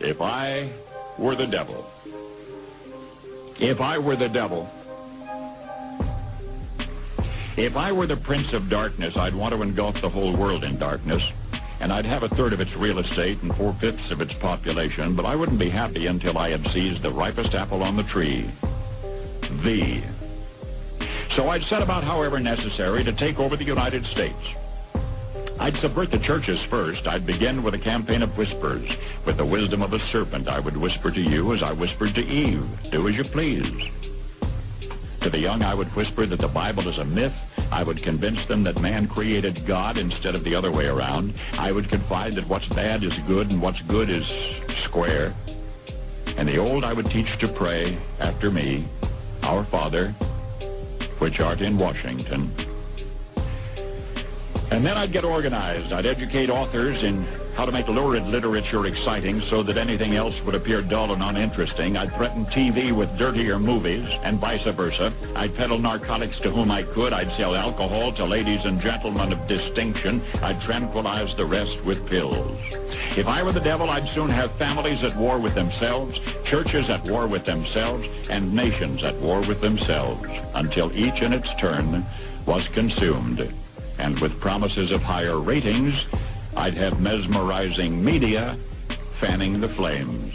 If I were the devil. If I were the devil. If I were the prince of darkness, I'd want to engulf the whole world in darkness, and I'd have a third of its real estate and 4/5 of its population, but I wouldn't be happy until I had seized the ripest apple on the tree. Thee. So I'd set about, however necessary, to take over the United States. I'd subvert the churches first. I'd begin with a campaign of whispers. With the wisdom of a serpent, I would whisper to you as I whispered to Eve, do as you please. To the young, I would whisper that the Bible is a myth. I would convince them that man created God instead of the other way around. I would confide that what's bad is good and what's good is square. And the old, I would teach to pray after me, Our Father, which art in Washington. And then I'd get organized. I'd educate authors in how to make lurid literature exciting so that anything else would appear dull and uninteresting. I'd threaten TV with dirtier movies and vice versa. I'd peddle narcotics to whom I could. I'd sell alcohol to ladies and gentlemen of distinction. I'd tranquilize the rest with pills. If I were the devil, I'd soon have families at war with themselves, churches at war with themselves, and nations at war with themselves, until each in its turn was consumed. And with promises of higher ratings, I'd have mesmerizing media fanning the flames.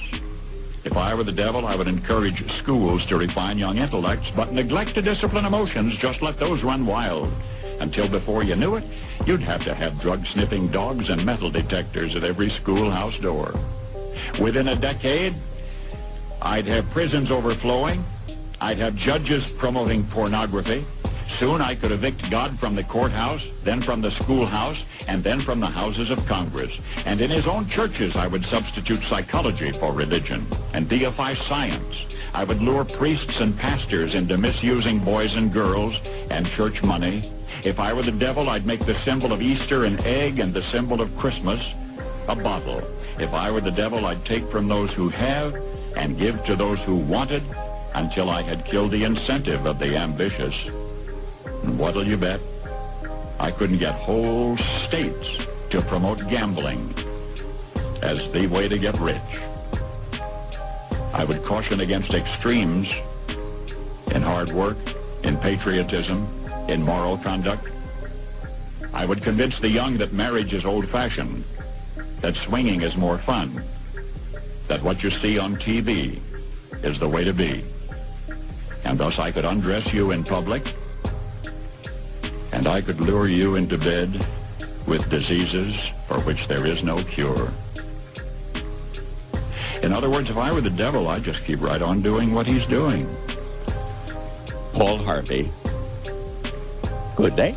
If I were the devil, I would encourage schools to refine young intellects, but neglect to discipline emotions. Just let those run wild. Until before you knew it, you'd have to have drug-sniffing dogs and metal detectors at every schoolhouse door. Within a decade, I'd have prisons overflowing. I'd have judges promoting pornography. Soon I could evict God from the courthouse, then from the schoolhouse, and then from the houses of Congress. And in his own churches, I would substitute psychology for religion and deify science. I would lure priests and pastors into misusing boys and girls and church money. If I were the devil, I'd make the symbol of Easter an egg and the symbol of Christmas a bottle. If I were the devil, I'd take from those who have and give to those who wanted until I had killed the incentive of the ambitious. And what'll you bet? I couldn't get whole states to promote gambling as the way to get rich. I would caution against extremes in hard work, in patriotism, in moral conduct. I would convince the young that marriage is old-fashioned, that swinging is more fun, that what you see on TV is the way to be. And thus I could undress you in public, and I could lure you into bed with diseases for which there is no cure. In other words, if I were the devil, I'd just keep right on doing what he's doing. Paul Harvey. Good day.